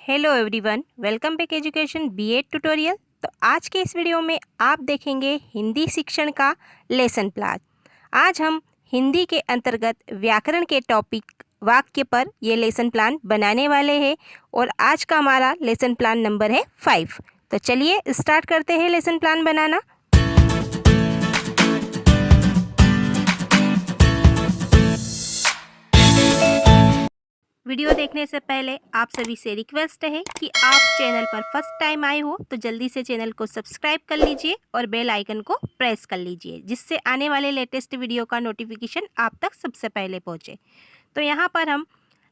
Hello everyone, welcome back education B Ed tutorial. तो आज के इस वीडियो में आप देखेंगे हिंदी शिक्षण का लेसन प्लान। आज हम हिंदी के अंतर्गत व्याकरण के टॉपिक वाक्य पर ये लेसन प्लान बनाने वाले हैं और आज का हमारा लेसन प्लान नंबर है 5। तो चलिए स्टार्ट करते हैं लेसन प्लान बनाना। वीडियो देखने से पहले आप सभी से रिक्वेस्ट है कि आप चैनल पर फर्स्ट टाइम आए हो तो जल्दी से चैनल को सब्सक्राइब कर लीजिए और बेल आइकन को प्रेस कर लीजिए, जिससे आने वाले लेटेस्ट वीडियो का नोटिफिकेशन आप तक सबसे पहले पहुंचे। तो यहाँ पर हम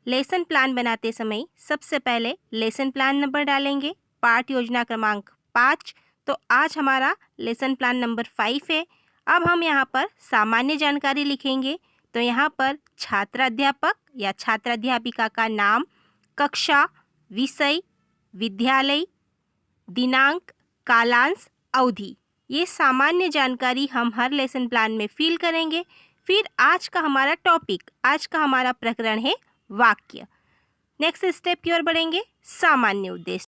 लेसन प्लान बनाते समय सबसे पहले लेसन प्लान नंबर डालेंगे, पाठ योजना क्रमांक 5। तो आज हमारा लेसन प्लान नंबर 5 है। अब हम यहाँ पर सामान्य जानकारी लिखेंगे। तो यहाँ पर छात्राध्यापक या छात्राध्यापिका का नाम, कक्षा, विषय, विद्यालय, दिनांक, कालांश, अवधि, ये सामान्य जानकारी हम हर लेसन प्लान में फिल करेंगे। फिर आज का हमारा टॉपिक, आज का हमारा प्रकरण है वाक्य। नेक्स्ट स्टेप की ओर बढ़ेंगे, सामान्य उद्देश्य।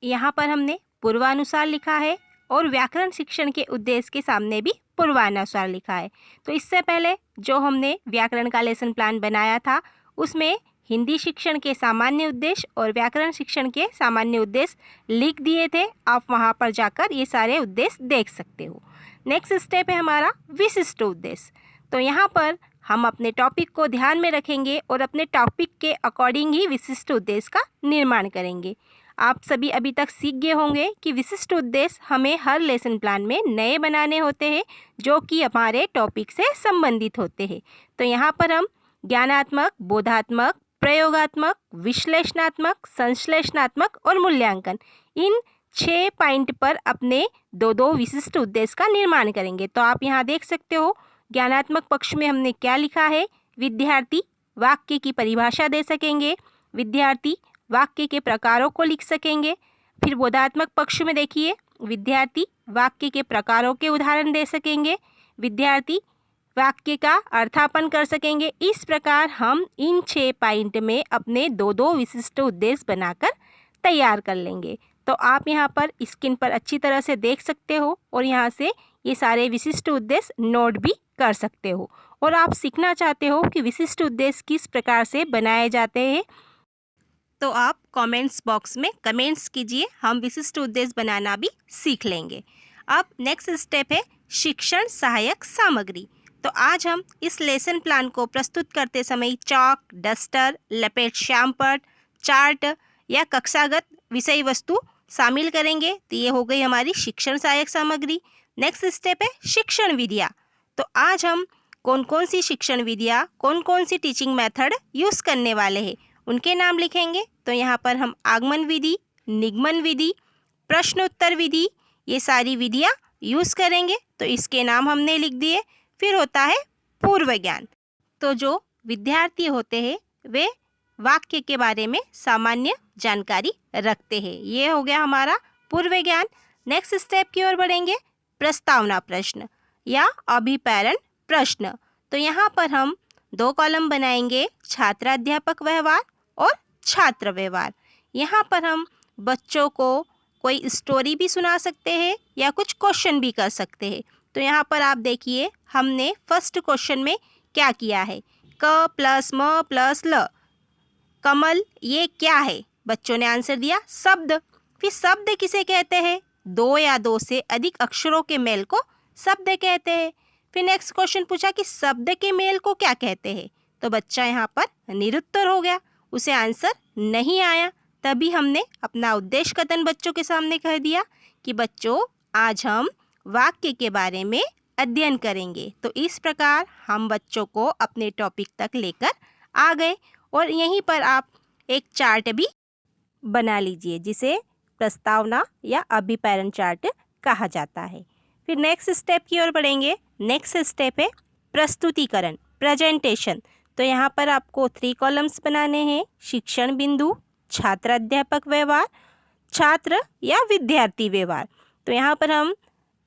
यहाँ पर हमने पूर्वानुसार लिखा है और व्याकरण शिक्षण के उद्देश्य के सामने भी पूर्वानुसार लिखा है। तो इससे पहले जो हमने व्याकरण का लेसन प्लान बनाया था उसमें हिंदी शिक्षण के सामान्य उद्देश्य और व्याकरण शिक्षण के सामान्य उद्देश्य लिख दिए थे। आप वहां पर जाकर ये सारे उद्देश्य देख सकते हो। नेक्स्ट स्टेप है हमारा विशिष्ट उद्देश्य। तो यहाँ पर हम अपने टॉपिक को ध्यान में रखेंगे और अपने टॉपिक के अकॉर्डिंग ही विशिष्ट उद्देश्य का निर्माण करेंगे। आप सभी अभी तक सीख गए होंगे कि विशिष्ट उद्देश्य हमें हर लेसन प्लान में नए बनाने होते हैं जो कि हमारे टॉपिक से संबंधित होते हैं। तो यहाँ पर हम ज्ञानात्मक, बोधात्मक, प्रयोगात्मक, विश्लेषणात्मक, संश्लेषणात्मक और मूल्यांकन, इन 6 पॉइंट पर अपने दो विशिष्ट उद्देश्य का निर्माण करेंगे। तो आप यहाँ देख सकते हो ज्ञानात्मक पक्ष में हमने क्या लिखा है। विद्यार्थी वाक्य की परिभाषा दे सकेंगे, विद्यार्थी वाक्य के प्रकारों को लिख सकेंगे। फिर बोधात्मक पक्ष में देखिए, विद्यार्थी वाक्य के प्रकारों के उदाहरण दे सकेंगे, विद्यार्थी वाक्य का अर्थापन कर सकेंगे। इस प्रकार हम इन 6 पॉइंट में अपने दो विशिष्ट उद्देश्य बनाकर तैयार कर लेंगे। तो आप यहाँ पर स्क्रीन पर अच्छी तरह से देख सकते हो और यहाँ से ये सारे विशिष्ट उद्देश्य नोट भी कर सकते हो। और आप सीखना चाहते हो कि विशिष्ट उद्देश्य किस प्रकार से बनाए जाते हैं तो आप कमेंट्स बॉक्स में कमेंट्स कीजिए, हम विशिष्ट उद्देश्य बनाना भी सीख लेंगे। अब नेक्स्ट स्टेप है शिक्षण सहायक सामग्री। तो आज हम इस लेसन प्लान को प्रस्तुत करते समय चॉक, डस्टर, लपेट श्यामपट्ट, चार्ट या कक्षागत विषय वस्तु शामिल करेंगे। तो ये हो गई हमारी शिक्षण सहायक सामग्री। नेक्स्ट स्टेप है शिक्षण विधियाँ। तो आज हम कौन कौन सी शिक्षण विधियाँ, कौन कौन सी टीचिंग मेथड यूज़ करने वाले हैं उनके नाम लिखेंगे। तो यहाँ पर हम आगमन विधि, निगमन विधि, प्रश्नोत्तर विधि, ये सारी विधियाँ यूज़ करेंगे। तो इसके नाम हमने लिख दिए। फिर होता है पूर्व ज्ञान। तो जो विद्यार्थी होते हैं वे वाक्य के बारे में सामान्य जानकारी रखते हैं। ये हो गया हमारा पूर्व ज्ञान। नेक्स्ट स्टेप की ओर बढ़ेंगे, प्रस्तावना प्रश्न या अभिप्रेरण प्रश्न। तो यहाँ पर हम 2 कॉलम बनाएंगे, छात्राध्यापक व्यवहार और छात्र व्यवहार। यहाँ पर हम बच्चों को कोई स्टोरी भी सुना सकते हैं या कुछ क्वेश्चन भी कर सकते हैं। तो यहाँ पर आप देखिए हमने फर्स्ट क्वेश्चन में क्या किया है, क प्लस म प्लस ल, कमल ये क्या है। बच्चों ने आंसर दिया शब्द। फिर शब्द किसे कहते हैं, 2 या 2 से अधिक अक्षरों के मेल को शब्द कहते हैं। फिर नेक्स्ट क्वेश्चन पूछा कि शब्द के मेल को क्या कहते हैं। तो बच्चा यहाँ पर निरुत्तर हो गया, उसे आंसर नहीं आया। तभी हमने अपना उद्देश्य कथन बच्चों के सामने कह दिया कि बच्चों आज हम वाक्य के बारे में अध्ययन करेंगे। तो इस प्रकार हम बच्चों को अपने टॉपिक तक लेकर आ गए। और यहीं पर आप एक चार्ट भी बना लीजिए जिसे प्रस्तावना या अभिप्रेरण चार्ट कहा जाता है। फिर नेक्स्ट स्टेप की ओर बढ़ेंगे। नेक्स्ट स्टेप है प्रस्तुतिकरण, प्रेजेंटेशन। तो यहाँ पर आपको 3 कॉलम्स बनाने हैं, शिक्षण बिंदु, छात्राध्यापक व्यवहार, छात्र या विद्यार्थी व्यवहार। तो यहाँ पर हम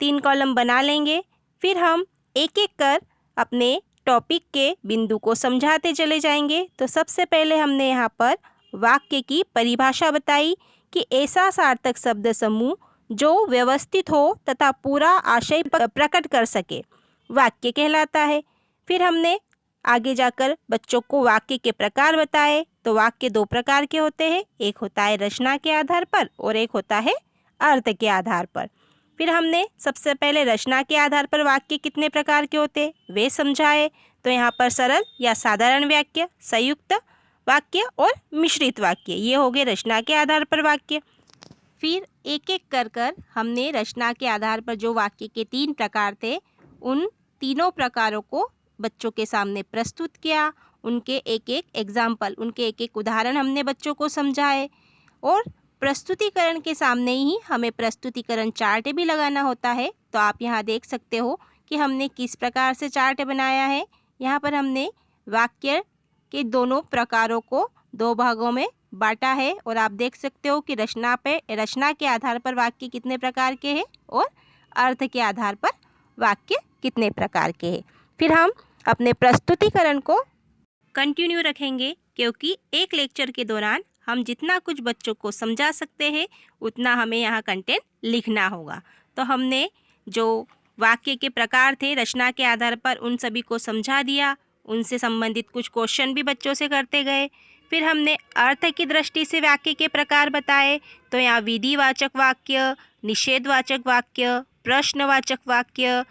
3 कॉलम बना लेंगे। फिर हम एक एक कर अपने टॉपिक के बिंदु को समझाते चले जाएंगे। तो सबसे पहले हमने यहाँ पर वाक्य की परिभाषा बताई कि ऐसा सार्थक शब्द समूह जो व्यवस्थित हो तथा पूरा आशय प्रकट कर सके वाक्य कहलाता है। फिर हमने आगे जाकर बच्चों को वाक्य के प्रकार बताए। तो वाक्य दो प्रकार के होते हैं, एक होता है रचना के आधार पर और एक होता है अर्थ के आधार पर। फिर हमने सबसे पहले रचना के आधार पर वाक्य कितने प्रकार के होते हैं वे समझाए। तो यहाँ पर सरल या साधारण वाक्य, संयुक्त वाक्य और मिश्रित वाक्य, ये हो गए रचना के आधार पर वाक्य। फिर एक एक कर हमने रचना के आधार पर जो वाक्य के 3 प्रकार थे उन तीनों प्रकारों को बच्चों के सामने प्रस्तुत किया। उनके एक एक एग्जाम्पल, उनके एक एक उदाहरण हमने बच्चों को समझाए। और प्रस्तुतिकरण के सामने ही हमें प्रस्तुतिकरण चार्ट भी लगाना होता है। तो आप यहाँ देख सकते हो कि हमने किस प्रकार से चार्ट बनाया है। यहाँ पर हमने वाक्य के दोनों प्रकारों को 2 भागों में बांटा है और आप देख सकते हो कि रचना के आधार पर वाक्य कितने प्रकार के हैं और अर्थ के आधार पर वाक्य कितने प्रकार के हैं। फिर हम अपने प्रस्तुतिकरण को कंटिन्यू रखेंगे क्योंकि एक लेक्चर के दौरान हम जितना कुछ बच्चों को समझा सकते हैं उतना हमें यहाँ कंटेंट लिखना होगा। तो हमने जो वाक्य के प्रकार थे रचना के आधार पर उन सभी को समझा दिया, उनसे संबंधित कुछ क्वेश्चन भी बच्चों से करते गए। फिर हमने अर्थ की दृष्टि से वाक्य के प्रकार बताए। तो यहाँ विधिवाचक वाक्य, निषेधवाचक वाक्य, प्रश्नवाचक वाक्य,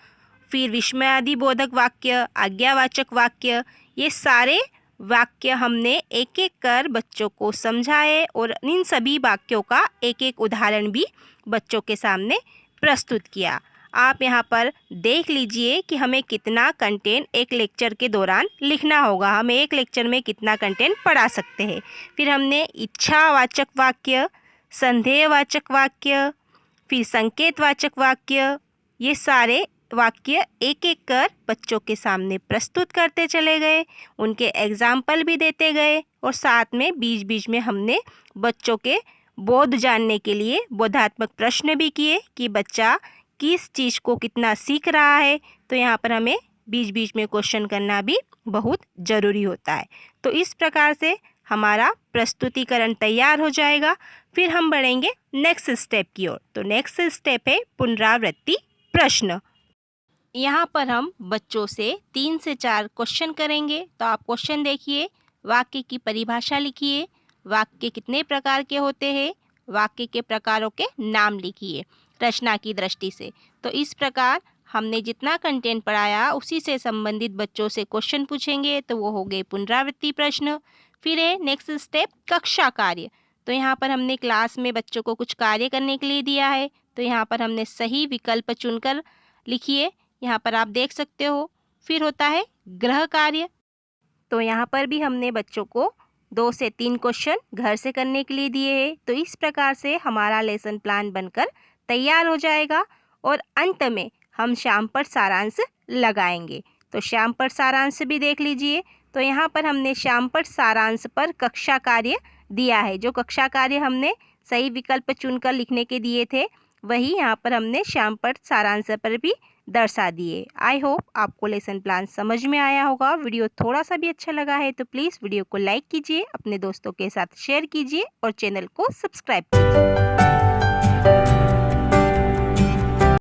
फिर विस्मयादिबोधक वाक्य, आज्ञावाचक वाक्य, ये सारे वाक्य हमने एक एक कर बच्चों को समझाए और इन सभी वाक्यों का एक एक उदाहरण भी बच्चों के सामने प्रस्तुत किया। आप यहाँ पर देख लीजिए कि हमें कितना कंटेंट एक लेक्चर के दौरान लिखना होगा, हम एक लेक्चर में कितना कंटेंट पढ़ा सकते हैं। फिर हमने इच्छावाचक वाक्य, संदेहवाचक वाक्य, फिर संकेतवाचक वाक्य, ये सारे वाक्य एक एक कर बच्चों के सामने प्रस्तुत करते चले गए, उनके एग्जाम्पल भी देते गए और साथ में बीच बीच में हमने बच्चों के बोध जानने के लिए बोधात्मक प्रश्न भी किए कि बच्चा किस चीज़ को कितना सीख रहा है। तो यहाँ पर हमें बीच बीच में क्वेश्चन करना भी बहुत ज़रूरी होता है। तो इस प्रकार से हमारा प्रस्तुतिकरण तैयार हो जाएगा। फिर हम बढ़ेंगे नेक्स्ट स्टेप की ओर। तो नेक्स्ट स्टेप है पुनरावृत्ति प्रश्न। यहाँ पर हम बच्चों से 3 से 4 क्वेश्चन करेंगे। तो आप क्वेश्चन देखिए, वाक्य की परिभाषा लिखिए, वाक्य कितने प्रकार के होते हैं, वाक्य के प्रकारों के नाम लिखिए रचना की दृष्टि से। तो इस प्रकार हमने जितना कंटेंट पढ़ाया उसी से संबंधित बच्चों से क्वेश्चन पूछेंगे। तो वो हो गए पुनरावृत्ति प्रश्न। फिर है नेक्स्ट स्टेप कक्षा कार्य। तो यहाँ पर हमने क्लास में बच्चों को कुछ कार्य करने के लिए दिया है। तो यहाँ पर हमने सही विकल्प चुनकर लिखिए, यहाँ पर आप देख सकते हो। फिर होता है गृह कार्य। तो यहाँ पर भी हमने बच्चों को 2 से 3 क्वेश्चन घर से करने के लिए दिए हैं। तो इस प्रकार से हमारा लेसन प्लान बनकर तैयार हो जाएगा और अंत में हम शाम पर सारांश लगाएंगे। तो शाम पर सारांश भी देख लीजिए। तो यहाँ पर हमने शाम पर सारांश पर कक्षा कार्य दिया है। जो कक्षा कार्य हमने सही विकल्प चुनकर लिखने के दिए थे वही यहाँ पर हमने शाम पर सारांश पर भी दर्शा दिए। आई होप आपको लेसन प्लान समझ में आया होगा। वीडियो थोड़ा सा भी अच्छा लगा है तो प्लीज़ वीडियो को लाइक कीजिए, अपने दोस्तों के साथ शेयर कीजिए और चैनल को सब्सक्राइब कीजिए।